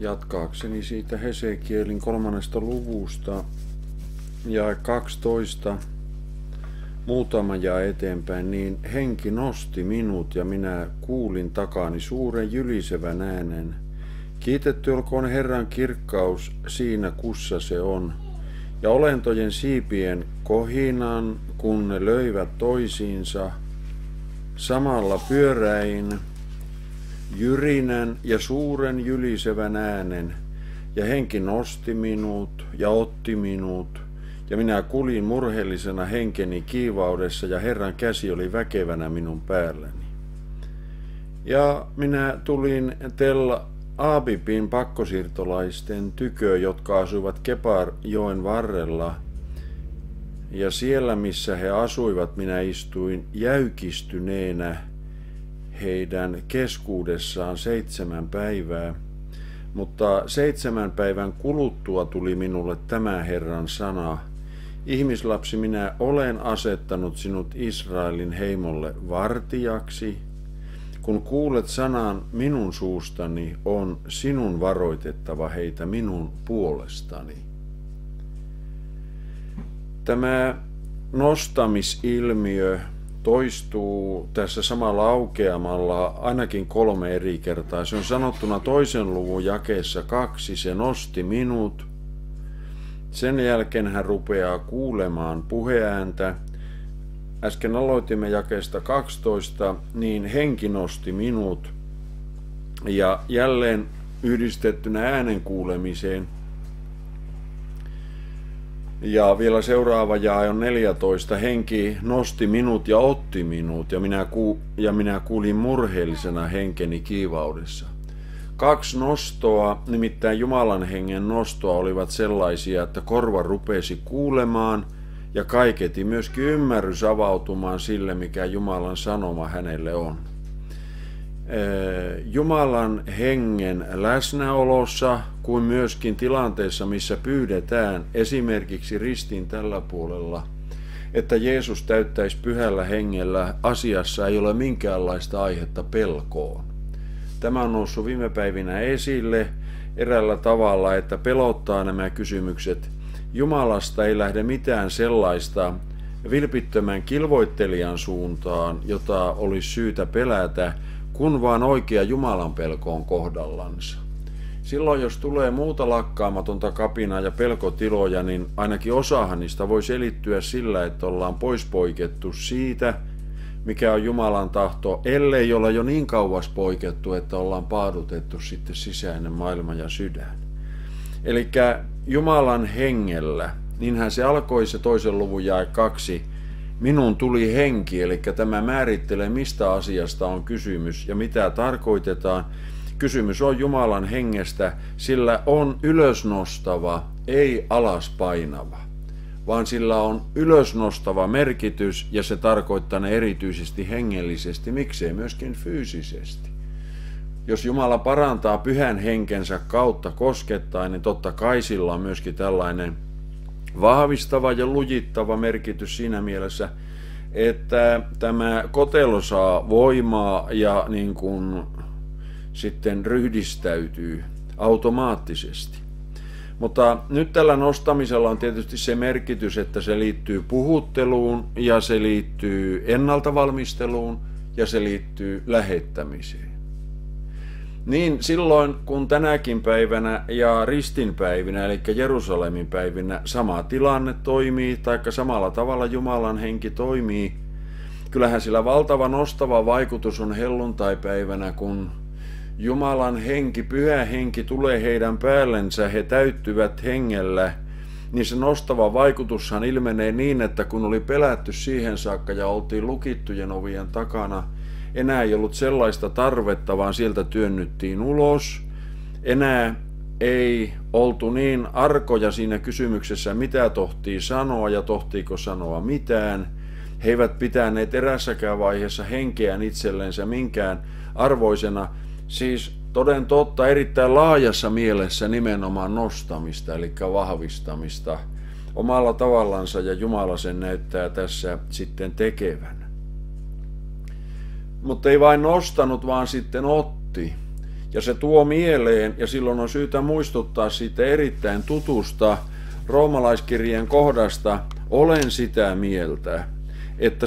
jatkaakseni siitä Hesekielin 3. luvusta ja 12 muutama jae eteenpäin, niin henki nosti minut ja minä kuulin takani suuren jylisevän äänen. Kiitetty olkoon Herran kirkkaus siinä, kussa se on, ja olentojen siipien kohinan, kun ne löivät toisiinsa, samalla pyöräin, jyrinän ja suuren jylisevän äänen, ja henki nosti minut ja otti minut, ja minä kuljin murheellisena henkeni kiivaudessa, ja Herran käsi oli väkevänä minun päälläni. Ja minä tulin Tel Abibin pakkosiirtolaisten tykö, jotka asuivat Kebar-joen varrella, ja siellä, missä he asuivat, minä istuin jäykistyneenä heidän keskuudessaan 7 päivää, mutta 7 päivän kuluttua tuli minulle tämä Herran sana: ihmislapsi, minä olen asettanut sinut Israelin heimolle vartijaksi. Kun kuulet sanan minun suustani, on sinun varoitettava heitä minun puolestani. Tämä nostamisilmiö toistuu tässä samalla aukeamalla ainakin 3 eri kertaa. Se on sanottuna 2. luvun jakeessa 2, se nosti minut. Sen jälkeen hän rupeaa kuulemaan puheääntä. Äsken aloitimme jakeesta 12, niin henki nosti minut, ja jälleen yhdistettynä äänen kuulemiseen. Ja vielä seuraava jae on 14, henki nosti minut ja otti minut, ja minä kuulin murheellisena henkeni kiivaudessa. 2 nostoa, nimittäin Jumalan hengen nostoa, olivat sellaisia, että korva rupesi kuulemaan, ja kaiketi myöskin ymmärrys avautumaan sille, mikä Jumalan sanoma hänelle on. Jumalan hengen läsnäolossa, kuin myöskin tilanteessa, missä pyydetään esimerkiksi ristin tällä puolella, että Jeesus täyttäisi pyhällä hengellä, asiassa ei ole minkäänlaista aihetta pelkoon. Tämä on noussut viime päivinä esille eräällä tavalla, että pelottaa nämä kysymykset. Jumalasta ei lähde mitään sellaista vilpittömän kilvoittelijan suuntaan, jota olisi syytä pelätä, kun vaan oikea Jumalan pelko on kohdallansa. Silloin, jos tulee muuta lakkaamatonta kapinaa ja pelkotiloja, niin ainakin osahan niistä voi selittyä sillä, että ollaan poispoikettu siitä, mikä on Jumalan tahto, ellei olla jo niin kauas poikettu, että ollaan paadutettu sitten sisäinen maailma ja sydän. Elikkä Jumalan hengellä, niinhän se alkoi se 2. luvun jae 2, minun tuli henki, eli tämä määrittelee, mistä asiasta on kysymys ja mitä tarkoitetaan. Kysymys on Jumalan hengestä, sillä on ylösnostava, ei alaspainava, vaan sillä on ylösnostava merkitys, ja se tarkoittaa ne erityisesti hengellisesti, miksei myöskin fyysisesti. Jos Jumala parantaa pyhän henkensä kautta koskettaen, niin totta kai sillä on myöskin tällainen vahvistava ja lujittava merkitys siinä mielessä, että tämä kotelo saa voimaa ja niin kuin sitten ryhdistäytyy automaattisesti. Mutta nyt tällä nostamisella on tietysti se merkitys, että se liittyy puhutteluun ja se liittyy ennaltavalmisteluun ja se liittyy lähettämiseen. Niin silloin kun tänäkin päivänä ja ristinpäivinä, eli Jerusalemin päivinä, sama tilanne toimii, taikka samalla tavalla Jumalan henki toimii, kyllähän sillä valtava nostava vaikutus on helluntaipäivänä, kun Jumalan henki, pyhä henki tulee heidän päällensä, he täyttyvät hengellä, niin se nostava vaikutushan ilmenee niin, että kun oli pelätty siihen saakka ja oltiin lukittujen ovien takana, enää ei ollut sellaista tarvetta, vaan sieltä työnnyttiin ulos. Enää ei oltu niin arkoja siinä kysymyksessä, mitä tohtii sanoa ja tohtiiko sanoa mitään. He eivät pitäneet erässäkään vaiheessa henkeään itsellensä minkään arvoisena. Siis toden totta erittäin laajassa mielessä nimenomaan nostamista, eli vahvistamista omalla tavallansa, ja Jumala sen näyttää tässä sitten tekevän. Mutta ei vain nostanut, vaan sitten otti. Ja se tuo mieleen, ja silloin on syytä muistuttaa siitä erittäin tutusta roomalaiskirjeen kohdasta, olen sitä mieltä, että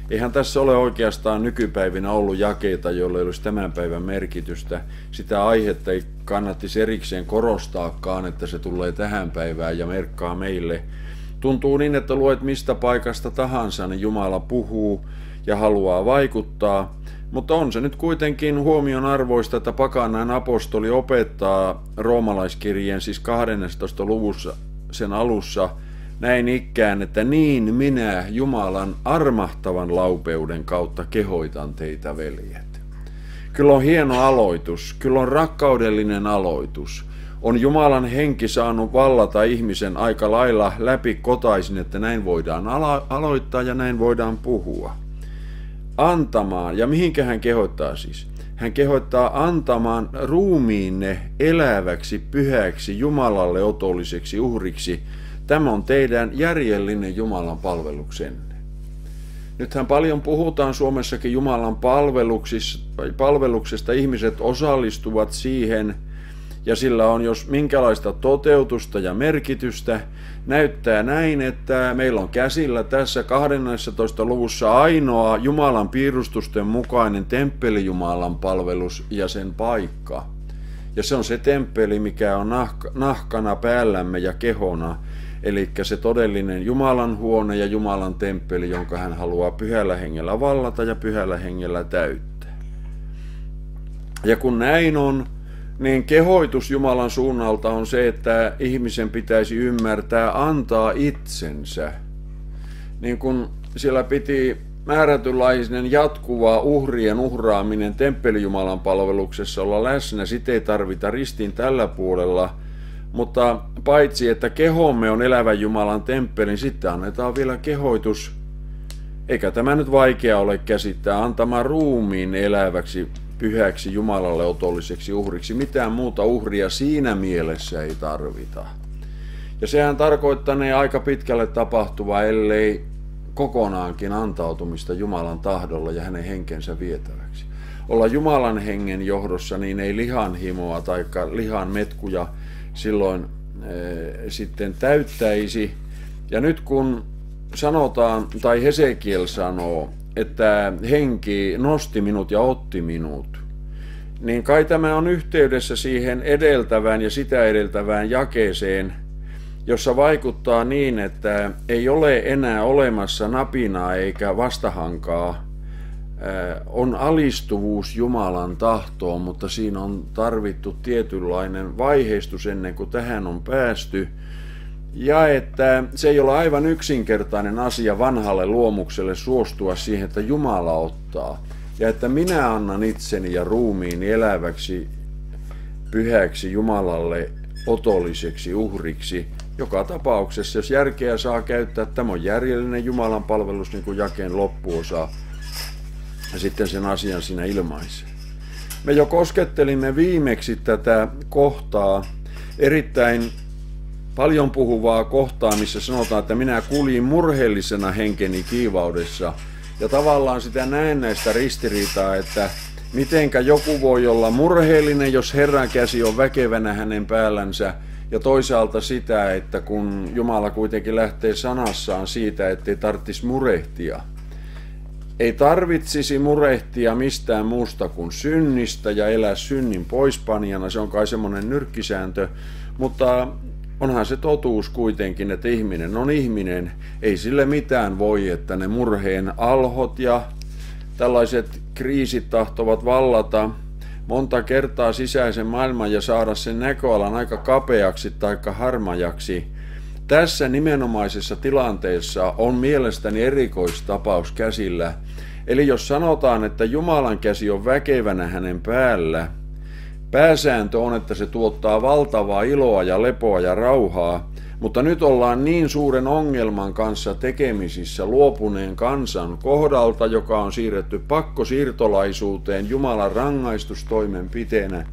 eihän tässä ole oikeastaan nykypäivinä ollut jakeita, joilla ei olisi tämän päivän merkitystä. Sitä aihetta ei kannattisi erikseen korostaakaan, että se tulee tähän päivään ja merkkaa meille. Tuntuu niin, että luet mistä paikasta tahansa, niin Jumala puhuu ja haluaa vaikuttaa. Mutta on se nyt kuitenkin huomionarvoista, että Pakanain apostoli opettaa roomalaiskirjeen, siis 12. luvussa sen alussa, näin ikään, että niin minä Jumalan armahtavan laupeuden kautta kehoitan teitä, veljet. Kyllä on hieno aloitus, kyllä on rakkaudellinen aloitus. On Jumalan henki saanut vallata ihmisen aika lailla läpikotaisin, että näin voidaan aloittaa ja näin voidaan puhua. Antamaan, ja mihinkä hän kehottaa siis? Hän kehottaa antamaan ruumiinne eläväksi, pyhäksi, Jumalalle otolliseksi uhriksi. Tämä on teidän järjellinen Jumalan palveluksenne. Nythän paljon puhutaan Suomessakin Jumalan palveluksesta. Ihmiset osallistuvat siihen, ja sillä on jos minkälaista toteutusta ja merkitystä. Näyttää näin, että meillä on käsillä tässä 12. luvussa ainoa Jumalan piirustusten mukainen temppeli Jumalan palvelus ja sen paikka. Ja se on se temppeli, mikä on nahkana päällämme ja kehona. Eli se todellinen Jumalan huone ja Jumalan temppeli, jonka hän haluaa pyhällä hengellä vallata ja pyhällä hengellä täyttää. Ja kun näin on, niin kehoitus Jumalan suunnalta on se, että ihmisen pitäisi ymmärtää antaa itsensä. Niin kun siellä piti määrätynlainen jatkuva uhrien uhraaminen temppelijumalan palveluksessa olla läsnä, sitä ei tarvita ristin tällä puolella, mutta paitsi että kehomme on elävän Jumalan temppelin, sitten annetaan vielä kehoitus, eikä tämä nyt vaikea ole käsittää, antamaan ruumiin eläväksi, pyhäksi Jumalalle otolliseksi uhriksi. Mitään muuta uhria siinä mielessä ei tarvita. Ja sehän tarkoittanee aika pitkälle tapahtuvaa, ellei kokonaankin antautumista Jumalan tahdolla ja hänen henkensä vietäväksi. Olla Jumalan hengen johdossa, niin ei lihan himoa tai lihan metkuja silloin sitten täyttäisi. Ja nyt kun sanotaan, tai Hesekiel sanoo, että henki nosti minut ja otti minut, niin kai tämä on yhteydessä siihen edeltävään ja sitä edeltävään jakeeseen, jossa vaikuttaa niin, että ei ole enää olemassa napinaa eikä vastahankaa. On alistuvuus Jumalan tahtoon, mutta siinä on tarvittu tietynlainen vaiheistus ennen kuin tähän on päästy. Ja että se ei ole aivan yksinkertainen asia vanhalle luomukselle suostua siihen, että Jumala ottaa. Ja että minä annan itseni ja ruumiini eläväksi, pyhäksi Jumalalle otolliseksi uhriksi. Joka tapauksessa, jos järkeä saa käyttää, tämä on järjellinen Jumalan palvelus, niin kuin jakeen loppuosa, ja sitten sen asian siinä ilmaisee. Me jo koskettelimme viimeksi tätä kohtaa, erittäin paljon puhuvaa kohtaa, missä sanotaan, että minä kuljin murheellisena henkeni kiivaudessa. Ja tavallaan sitä näennäistä ristiriitaa, että mitenkä joku voi olla murheellinen, jos Herran käsi on väkevänä hänen päällänsä, ja toisaalta sitä, että kun Jumala kuitenkin lähtee sanassaan siitä, ettei tarvitsisi murehtia. Ei tarvitsisi murehtia mistään muusta kuin synnistä ja elää synnin poispanijana, se on kai semmoinen nyrkkisääntö, mutta onhan se totuus kuitenkin, että ihminen on ihminen, ei sille mitään voi, että ne murheen alhot ja tällaiset kriisit tahtovat vallata monta kertaa sisäisen maailman ja saada sen näköalan aika kapeaksi tai harmajaksi. Tässä nimenomaisessa tilanteessa on mielestäni erikoistapaus käsillä. Eli jos sanotaan, että Jumalan käsi on väkevänä hänen päällä, pääsääntö on, että se tuottaa valtavaa iloa ja lepoa ja rauhaa, mutta nyt ollaan niin suuren ongelman kanssa tekemisissä luopuneen kansan kohdalta, joka on siirretty pakkosiirtolaisuuteen Jumalan rangaistustoimenpiteenä.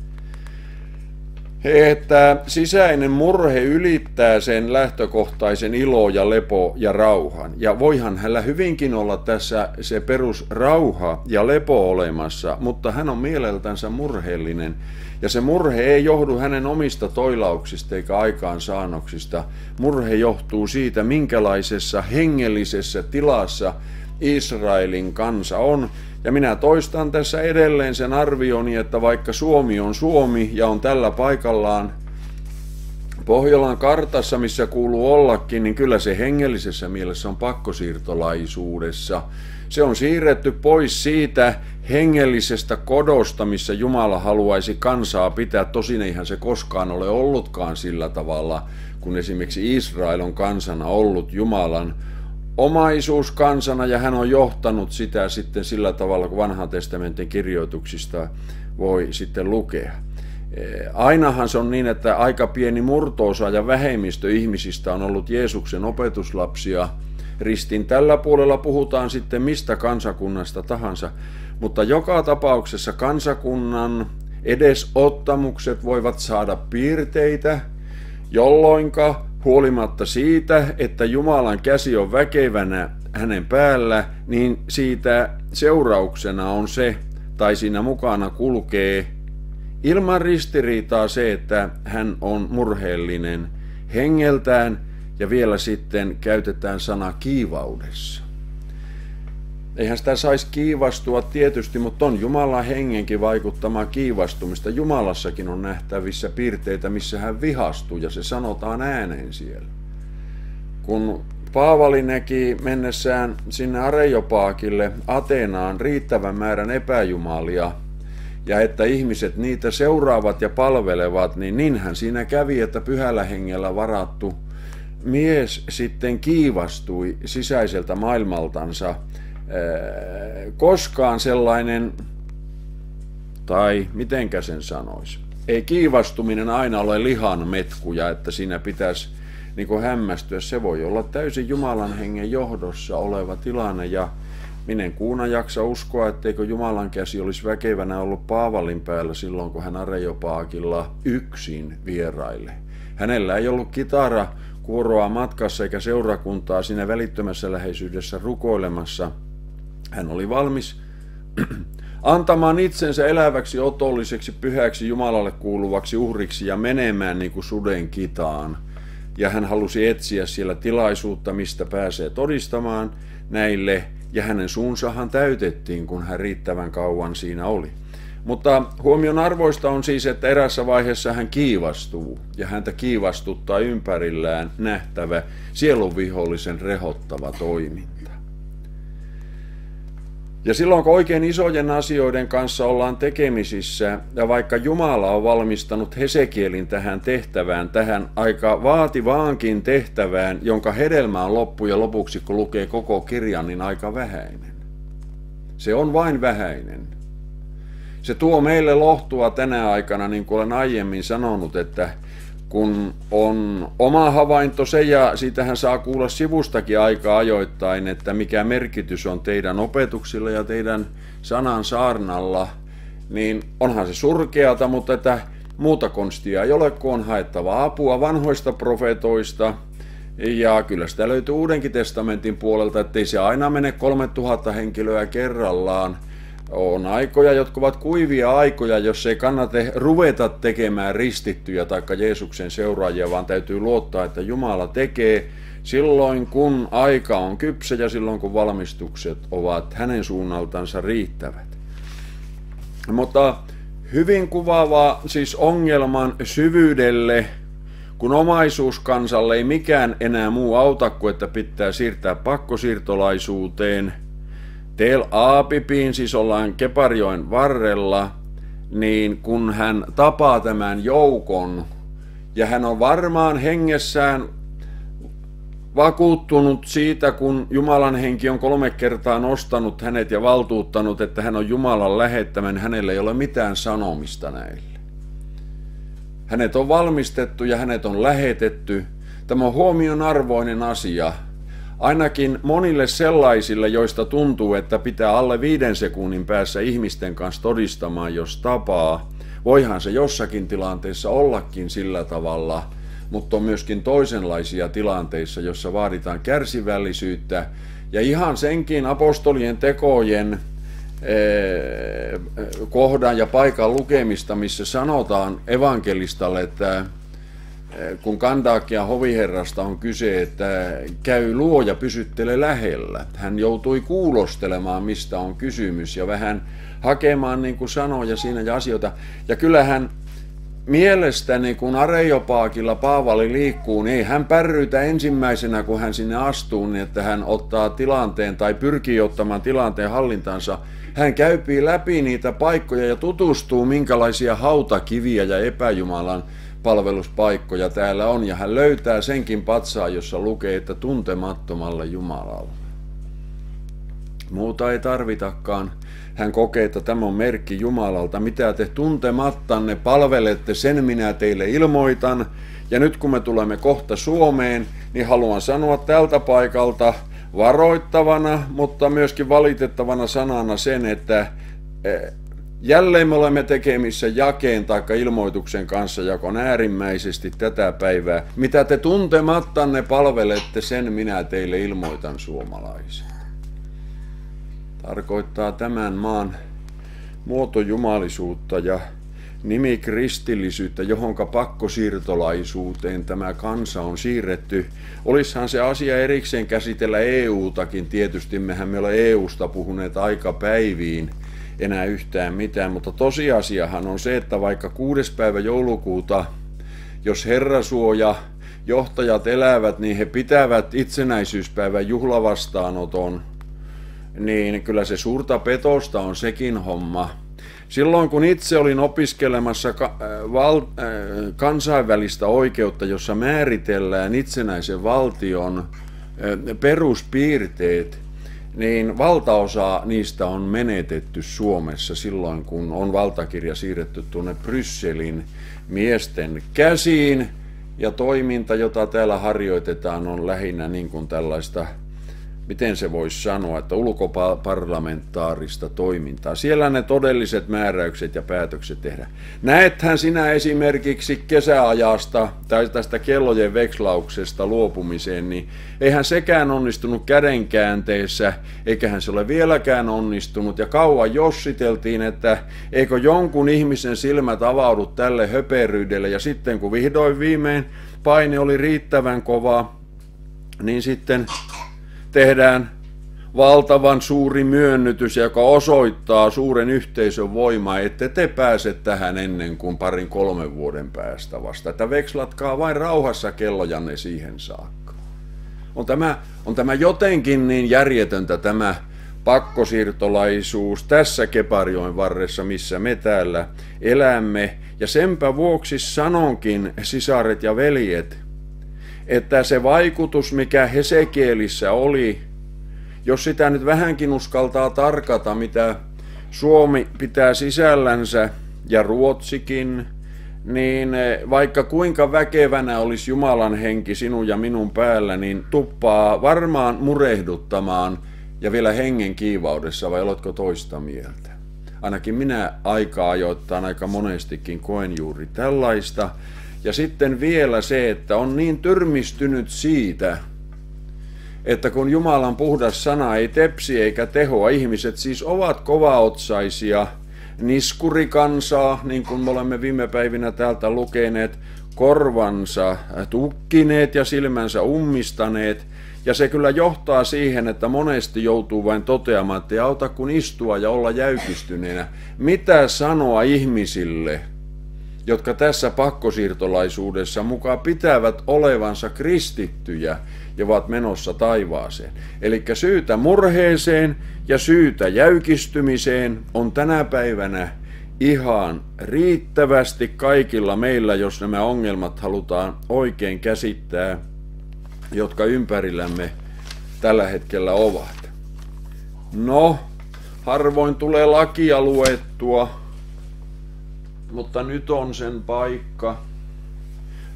että sisäinen murhe ylittää sen lähtökohtaisen ilo ja lepo ja rauhan. Ja voihan hänellä hyvinkin olla tässä se perusrauha ja lepo olemassa, mutta hän on mieleltänsä murheellinen. Ja se murhe ei johdu hänen omista toilauksista eikä aikaansaannoksista. Murhe johtuu siitä, minkälaisessa hengellisessä tilassa Israelin kansa on. Ja minä toistan tässä edelleen sen arvioni, että vaikka Suomi on Suomi ja on tällä paikallaan Pohjolan kartassa, missä kuuluu ollakin, niin kyllä se hengellisessä mielessä on pakkosiirtolaisuudessa. Se on siirretty pois siitä hengellisestä kodosta, missä Jumala haluaisi kansaa pitää. Tosin eihän se koskaan ole ollutkaan sillä tavalla, kun esimerkiksi Israel on kansana ollut Jumalan omaisuus kansana, ja hän on johtanut sitä sitten sillä tavalla, kun vanhan testamentin kirjoituksista voi sitten lukea. Ainahan se on niin, että aika pieni murto-osa ja vähemmistö ihmisistä on ollut Jeesuksen opetuslapsia. Ristin tällä puolella puhutaan sitten mistä kansakunnasta tahansa, mutta joka tapauksessa kansakunnan edesottamukset voivat saada piirteitä, jolloinka huolimatta siitä, että Jumalan käsi on väkevänä hänen päällä, niin siitä seurauksena on se, tai siinä mukana kulkee ilman ristiriitaa se, että hän on murheellinen hengeltään, ja vielä sitten käytetään sana kiivaudessa. Eihän sitä saisi kiivastua tietysti, mutta on Jumalan hengenkin vaikuttamaa kiivastumista. Jumalassakin on nähtävissä piirteitä, missä hän vihastuu, ja se sanotaan ääneen siellä. Kun Paavali näki mennessään sinne Areiopaagille Ateenaan riittävän määrän epäjumalia, ja että ihmiset niitä seuraavat ja palvelevat, niin niinhän siinä kävi, että pyhällä hengellä varattu mies sitten kiivastui sisäiseltä maailmaltansa. Koskaan sellainen, tai mitenkä sen sanoisi, ei kiivastuminen aina ole lihan metkuja, että siinä pitäisi niin kuin hämmästyä. Se voi olla täysin Jumalan hengen johdossa oleva tilanne, ja minä en kuuna jaksa uskoa, etteikö Jumalan käsi olisi väkevänä ollut Paavalin päällä silloin, kun hän Areiopaagilla yksin vieraille. Hänellä ei ollut kitarakuoroa matkassa eikä seurakuntaa siinä välittömässä läheisyydessä rukoilemassa. Hän oli valmis antamaan itsensä eläväksi, otolliseksi, pyhäksi, Jumalalle kuuluvaksi uhriksi ja menemään niin kuin suden kitaan. Ja hän halusi etsiä siellä tilaisuutta, mistä pääsee todistamaan näille, ja hänen suunsahan täytettiin, kun hän riittävän kauan siinä oli. Mutta huomion arvoista on siis, että erässä vaiheessa hän kiivastuu, ja häntä kiivastuttaa ympärillään nähtävä sielunvihollisen rehottava toiminta. Ja silloin, kun oikein isojen asioiden kanssa ollaan tekemisissä, ja vaikka Jumala on valmistanut Hesekielin tähän tehtävään, tähän aika vaativaankin tehtävään, jonka hedelmä on loppujen lopuksi, kun lukee koko kirjan, niin aika vähäinen. Se on vain vähäinen. Se tuo meille lohtua tänä aikana, niin kuin olen aiemmin sanonut, että kun on oma havainto se, ja siitähän saa kuulla sivustakin aika ajoittain, että mikä merkitys on teidän opetuksilla ja teidän sanan saarnalla, niin onhan se surkeata, mutta että muuta konstia ei ole, kun on haettava apua vanhoista profeetoista, ja kyllä sitä löytyy Uudenkin testamentin puolelta, ettei se aina mene 3000 henkilöä kerrallaan. On aikoja, jotka ovat kuivia aikoja, jos ei kannata ruveta tekemään ristittyjä tai Jeesuksen seuraajia, vaan täytyy luottaa, että Jumala tekee silloin, kun aika on kypsä ja silloin, kun valmistukset ovat hänen suunnaltansa riittävät. Mutta hyvin kuvaavaa siis ongelman syvyydelle, kun omaisuuskansalle ei mikään enää muu auta kuin, että pitää siirtää pakkosiirtolaisuuteen. Tel Abibiin, siis ollaan Kebarjoen varrella, niin kun hän tapaa tämän joukon, ja hän on varmaan hengessään vakuuttunut siitä, kun Jumalan henki on 3 kertaa nostanut hänet ja valtuuttanut, että hän on Jumalan lähettämän, hänellä ei ole mitään sanomista näille. Hänet on valmistettu ja hänet on lähetetty. Tämä on huomionarvoinen asia. Ainakin monille sellaisille, joista tuntuu, että pitää alle 5 sekunnin päässä ihmisten kanssa todistamaan, jos tapaa, Voihan se jossakin tilanteessa ollakin sillä tavalla, mutta on myöskin toisenlaisia tilanteissa, jossa vaaditaan kärsivällisyyttä ja ihan senkin apostolien tekojen kohdan ja paikan lukemista, missä sanotaan evankelistalle, että kun Kandaakian hoviherrasta on kyse, että käy luo ja pysyttele lähellä. Hän joutui kuulostelemaan, mistä on kysymys ja vähän hakemaan niin kuin sanoja siinä ja asioita. Ja kyllähän mielestäni, kun Areopaagilla Paavali liikkuu, niin ei hän pärrytä ensimmäisenä, kun hän sinne astuu, niin että hän ottaa tilanteen tai pyrkii ottamaan tilanteen hallintansa. Hän käypii läpi niitä paikkoja ja tutustuu, minkälaisia hautakiviä ja epäjumalan palveluspaikkoja täällä on, ja hän löytää senkin patsaan, jossa lukee, että tuntemattomalle Jumalalle. Muuta ei tarvitakaan. Hän kokee, että tämä on merkki Jumalalta. Mitä te tuntemattanne palvelette, sen minä teille ilmoitan. Ja nyt kun me tulemme kohta Suomeen, niin haluan sanoa tältä paikalta varoittavana, mutta myöskin valitettavana sanana sen, että jälleen me olemme tekemissä jakeen tai ilmoituksen kanssa, joka on äärimmäisesti tätä päivää. Mitä te tuntemattanne palvelette, sen minä teille ilmoitan, suomalaiset. Tarkoittaa tämän maan muotojumalisuutta ja nimikristillisyyttä, johonka pakkosiirtolaisuuteen tämä kansa on siirretty. Olishan se asia erikseen käsitellä EUtakin, tietysti mehän me olemme EUsta puhuneet aika päiviin enää yhtään mitään, mutta tosiasiahan on se, että vaikka 6. päivä joulukuuta, jos herrasuoja johtajat elävät, niin he pitävät itsenäisyyspäivän juhlavastaanoton, niin kyllä se suurta petosta on sekin homma. Silloin kun itse olin opiskelemassa kansainvälistä oikeutta, jossa määritellään itsenäisen valtion peruspiirteet, niin valtaosa niistä on menetetty Suomessa silloin, kun on valtakirja siirretty tuonne Brysselin miesten käsiin, ja toiminta, jota täällä harjoitetaan, on lähinnä niin kuin tällaista, miten se voisi sanoa, että ulkoparlamentaarista toimintaa. Siellä ne todelliset määräykset ja päätökset tehdään. Näethän sinä esimerkiksi kesäajasta tai tästä kellojen vekslauksesta luopumiseen, niin eihän sekään onnistunut kädenkäänteessä, eiköhän se ole vieläkään onnistunut. Ja kauan jossiteltiin, että eikö jonkun ihmisen silmät avaudu tälle höperyydelle, ja sitten kun vihdoin viimein paine oli riittävän kova, niin sitten tehdään valtavan suuri myönnytys, joka osoittaa suuren yhteisön voimaa, että te pääse tähän ennen kuin 2-3 vuoden päästä vasta. Että vekslatkaa vain rauhassa kellojanne siihen saakka. On tämä jotenkin niin järjetöntä tämä pakkosiirtolaisuus tässä Keparjoen varressa, missä me täällä elämme. Ja senpä vuoksi sanonkin, sisaret ja veljet, että se vaikutus, mikä Hesekielissä oli, jos sitä nyt vähänkin uskaltaa tarkata, mitä Suomi pitää sisällänsä ja Ruotsikin, niin vaikka kuinka väkevänä olisi Jumalan henki sinun ja minun päällä, niin tuppaa varmaan murehduttamaan ja vielä hengen kiivaudessa, vai oletko toista mieltä? Ainakin minä ajoittain aika monestikin koen juuri tällaista. Ja sitten vielä se, että on niin tyrmistynyt siitä, että kun Jumalan puhdas sana ei tepsi eikä tehoa, ihmiset siis ovat kovaotsaisia niskurikansaa, niin kuin me olemme viime päivinä täältä lukeneet, korvansa tukkineet ja silmänsä ummistaneet, ja se kyllä johtaa siihen, että monesti joutuu vain toteamaan, että ei auta kuin istua ja olla jäykistyneenä. Mitä sanoa ihmisille, jotka tässä pakkosiirtolaisuudessa mukaan pitävät olevansa kristittyjä ja ovat menossa taivaaseen. Eli syytä murheeseen ja syytä jäykistymiseen on tänä päivänä ihan riittävästi kaikilla meillä, jos nämä ongelmat halutaan oikein käsittää, jotka ympärillämme tällä hetkellä ovat. No, harvoin tulee lakia luettua, mutta nyt on sen paikka.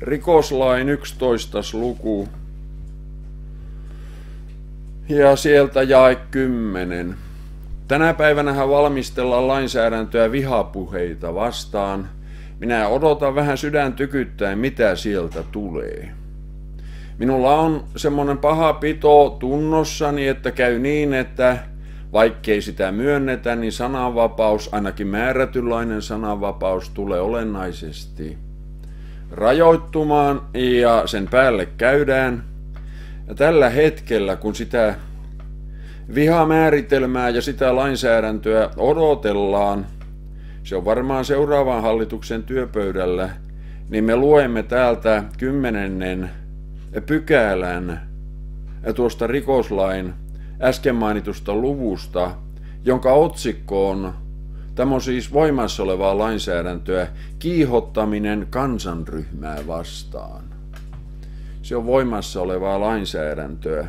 Rikoslain 11. luku. Ja sieltä jae 10. Tänä päivänähän valmistellaan lainsäädäntöä vihapuheita vastaan. Minä odotan vähän sydän tykyttäen, mitä sieltä tulee. Minulla on semmoinen paha pito tunnossani, että käy niin, että vaikkei sitä myönnetä, niin sananvapaus, ainakin määrätynlainen sananvapaus, tulee olennaisesti rajoittumaan ja sen päälle käydään. Ja tällä hetkellä, kun sitä vihamääritelmää ja sitä lainsäädäntöä odotellaan, se on varmaan seuraavan hallituksen työpöydällä, niin me luemme täältä 10. pykälän tuosta rikoslain äsken mainitusta luvusta, jonka otsikko on, tämä on siis voimassa olevaa lainsäädäntöä, kiihottaminen kansanryhmää vastaan. Se on voimassa olevaa lainsäädäntöä.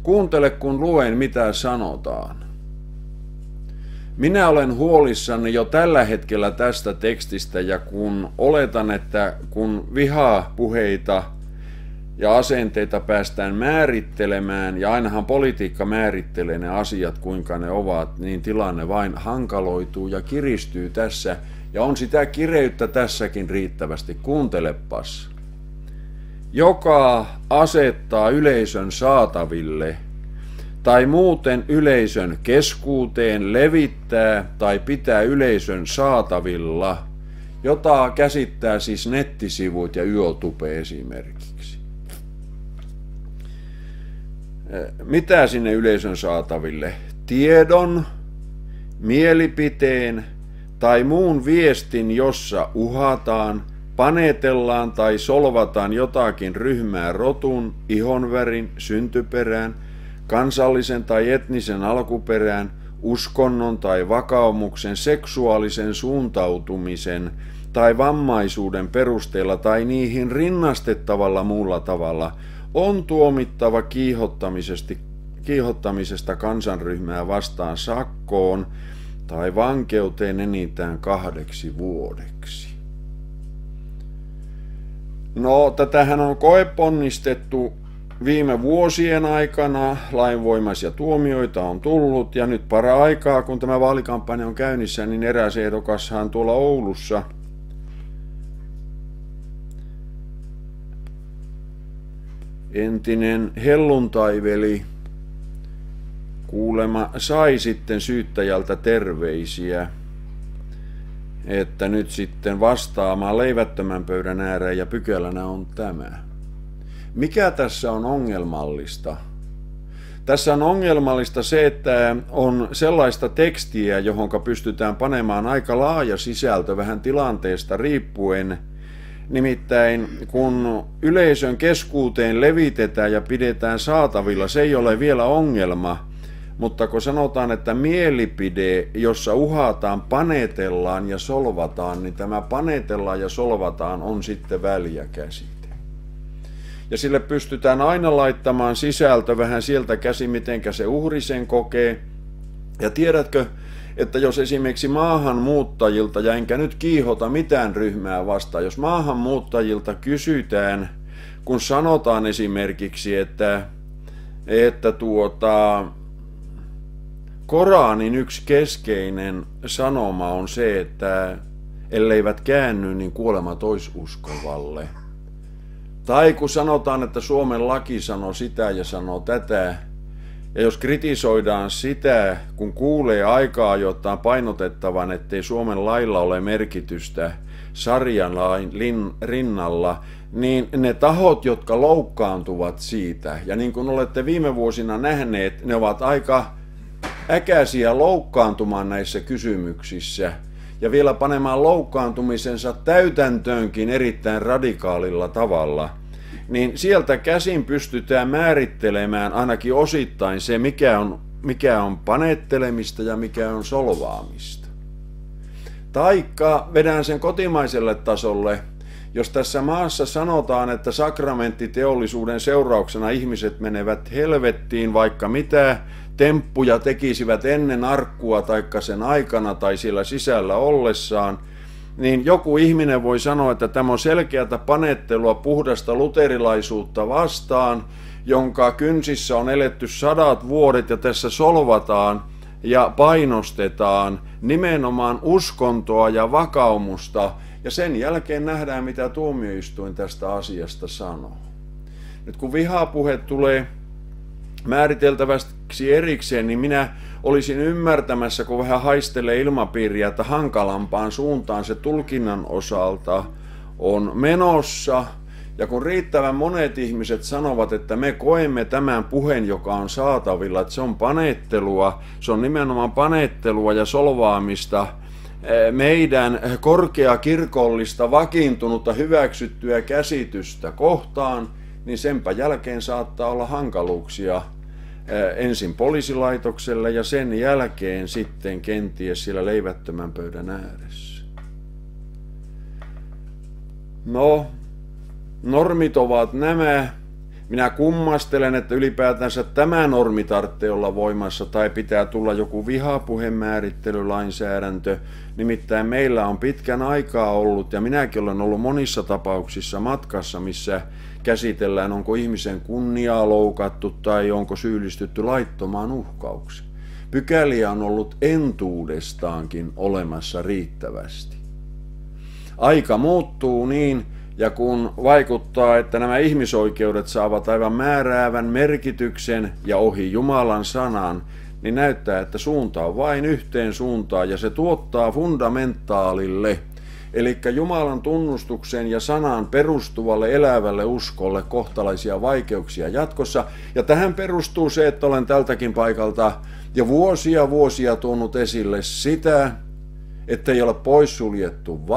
Kuuntele, kun luen, mitä sanotaan. Minä olen huolissani jo tällä hetkellä tästä tekstistä, ja kun oletan, että kun vihapuheita ja asenteita päästään määrittelemään, ja ainahan politiikka määrittelee ne asiat, kuinka ne ovat, niin tilanne vain hankaloituu ja kiristyy tässä, ja on sitä kireyttä tässäkin riittävästi. Kuuntelepas. Joka asettaa yleisön saataville tai muuten yleisön keskuuteen levittää tai pitää yleisön saatavilla, jota käsittää siis nettisivut ja YouTube esimerkiksi. Mitä sinne yleisön saataville? Tiedon, mielipiteen tai muun viestin, jossa uhataan, panetellaan tai solvataan jotakin ryhmää rotun, ihonvärin, syntyperään, kansallisen tai etnisen alkuperään, uskonnon tai vakaumuksen, seksuaalisen suuntautumisen tai vammaisuuden perusteella tai niihin rinnastettavalla muulla tavalla, on tuomittava kiihottamisesta kansanryhmää vastaan sakkoon tai vankeuteen enintään 2 vuodeksi. No, tätähän on koeponnistettu viime vuosien aikana, lainvoimaisia tuomioita on tullut, ja nyt para-aikaa, kun tämä vaalikampanja on käynnissä, niin eräs ehdokashan tuolla Oulussa entinen helluntaiveli kuulema sai sitten syyttäjältä terveisiä, että nyt sitten vastaamaan leivättömän pöydän ääreen, ja pykälänä on tämä. Mikä tässä on ongelmallista? Tässä on ongelmallista se, että on sellaista tekstiä, johon pystytään panemaan aika laaja sisältö vähän tilanteesta riippuen. Nimittäin kun yleisön keskuuteen levitetään ja pidetään saatavilla, se ei ole vielä ongelma. Mutta kun sanotaan, että mielipide, jossa uhataan, panetellaan ja solvataan, niin tämä panetellaan ja solvataan on sitten väljä käsite. Ja sille pystytään aina laittamaan sisältö vähän sieltä käsi, mitenkä se uhri sen kokee. Ja tiedätkö, että jos esimerkiksi maahanmuuttajilta, ja enkä nyt kiihota mitään ryhmää vastaan, jos maahanmuuttajilta kysytään, kun sanotaan esimerkiksi, että Koranin yksi keskeinen sanoma on se, että elleivät käänny, niin kuolema toisuskovalle. Tai kun sanotaan, että Suomen laki sanoo sitä ja sanoo tätä, ja jos kritisoidaan sitä, kun kuulee aikaa ajoittain painotettavan, ettei Suomen lailla ole merkitystä sarjan lain rinnalla, niin ne tahot, jotka loukkaantuvat siitä, ja niin kuin olette viime vuosina nähneet, ne ovat aika äkäisiä loukkaantumaan näissä kysymyksissä, ja vielä panemaan loukkaantumisensa täytäntöönkin erittäin radikaalilla tavalla, niin sieltä käsin pystytään määrittelemään ainakin osittain se, mikä on panettelemista ja mikä on solvaamista. Taikka vedän sen kotimaiselle tasolle, jos tässä maassa sanotaan, että sakramenttiteollisuuden seurauksena ihmiset menevät helvettiin, vaikka mitä temppuja tekisivät ennen arkkua taikka sen aikana tai siellä sisällä ollessaan, niin joku ihminen voi sanoa, että tämä on selkeätä panettelua puhdasta luterilaisuutta vastaan, jonka kynsissä on eletty 100 vuodet, ja tässä solvataan ja painostetaan nimenomaan uskontoa ja vakaumusta, Ja sen jälkeen nähdään, mitä tuomioistuin tästä asiasta sanoo. Nyt kun vihapuhe tulee määriteltäväksi erikseen, niin minä olisin ymmärtämässä, kun vähän haistelee ilmapiiriä, että hankalampaan suuntaan se tulkinnan osalta on menossa. Ja kun riittävän monet ihmiset sanovat, että me koemme tämän puheen, joka on saatavilla, että se on panettelua, se on nimenomaan panettelua ja solvaamista meidän korkeakirkollista, vakiintunutta, hyväksyttyä käsitystä kohtaan, niin senpä jälkeen saattaa olla hankaluuksia ensin poliisilaitokselle ja sen jälkeen sitten kenties siellä leivättömän pöydän ääressä. No, normit ovat nämä. Minä kummastelen, että ylipäätänsä tämä normi tarvitsee olla voimassa tai pitää tulla joku vihapuhemäärittelylainsäädäntö. Nimittäin meillä on pitkän aikaa ollut, ja minäkin olen ollut monissa tapauksissa matkassa, missä käsitellään, onko ihmisen kunniaa loukattu tai onko syyllistytty laittomaan uhkaukseen. Pykäliä on ollut entuudestaankin olemassa riittävästi. Aika muuttuu niin, ja kun vaikuttaa, että nämä ihmisoikeudet saavat aivan määräävän merkityksen ja ohi Jumalan sanan, niin näyttää, että suunta on vain yhteen suuntaan ja se tuottaa fundamentaalille, eli Jumalan tunnustukseen ja sanaan perustuvalle elävälle uskolle kohtalaisia vaikeuksia jatkossa. Ja tähän perustuu se, että olen tältäkin paikalta jo vuosia tuonut esille sitä, että ei ole poissuljettu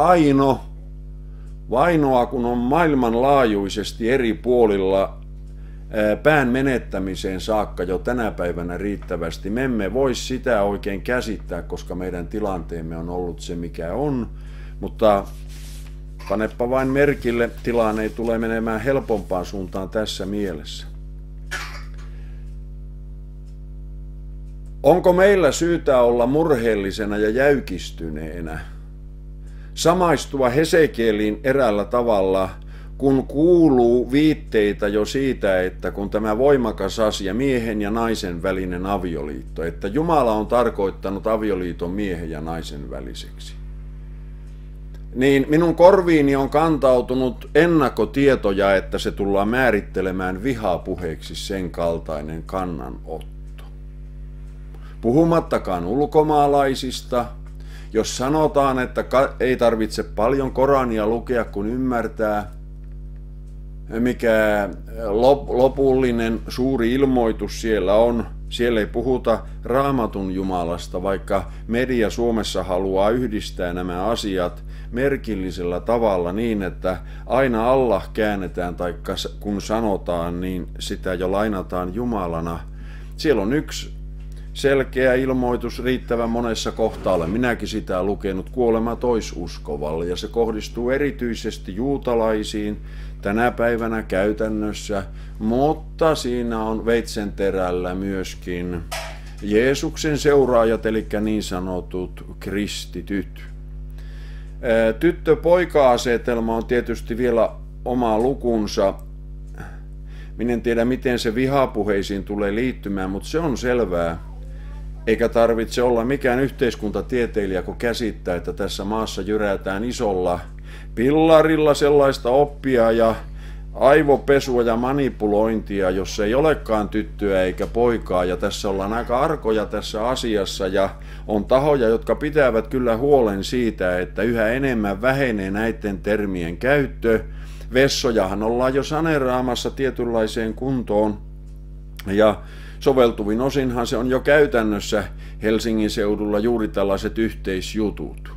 vainoa, kun on maailmanlaajuisesti eri puolilla pään menettämiseen saakka jo tänä päivänä riittävästi. Me emme voi sitä oikein käsittää, koska meidän tilanteemme on ollut se, mikä on. Mutta panepa vain merkille, tilanne ei tule menemään helpompaan suuntaan tässä mielessä. Onko meillä syytä olla murheellisena ja jäykistyneenä? Samaistua Hesekieliin eräällä tavalla, kun kuuluu viitteitä jo siitä, että kun tämä voimakas asia, miehen ja naisen välinen avioliitto, että Jumala on tarkoittanut avioliiton miehen ja naisen väliseksi, niin minun korviini on kantautunut ennakkotietoja, että se tullaan määrittelemään vihapuheeksi sen kaltainen kannanotto. Puhumattakaan ulkomaalaisista, jos sanotaan, että ei tarvitse paljon Korania lukea, kun ymmärtää, mikä lopullinen suuri ilmoitus siellä on. Siellä ei puhuta Raamatun Jumalasta, vaikka media Suomessa haluaa yhdistää nämä asiat merkillisellä tavalla niin, että aina Allah käännetään, tai kun sanotaan, niin sitä jo lainataan Jumalana. Siellä on yksi selkeä ilmoitus riittävän monessa kohtaa. Olen minäkin sitä lukenut, kuolema toisuskovalle, ja se kohdistuu erityisesti juutalaisiin tänä päivänä käytännössä, mutta siinä on veitsenterällä myöskin Jeesuksen seuraajat, eli niin sanotut kristityt. Tyttö-poika-asetelma on tietysti vielä oma lukunsa. Minä en tiedä, miten se vihapuheisiin tulee liittymään, mutta se on selvää. Eikä tarvitse olla mikään yhteiskuntatieteilijä, kun käsittää, että tässä maassa jyrätään isolla pillarilla sellaista oppia ja aivopesua ja manipulointia, jos ei olekaan tyttöä eikä poikaa. Ja tässä ollaan aika arkoja tässä asiassa ja on tahoja, jotka pitävät kyllä huolen siitä, että yhä enemmän vähenee näiden termien käyttö. Vessojahan ollaan jo saneeraamassa tietynlaiseen kuntoon ja soveltuvin osinhan se on jo käytännössä Helsingin seudulla juuri tällaiset yhteisjutut.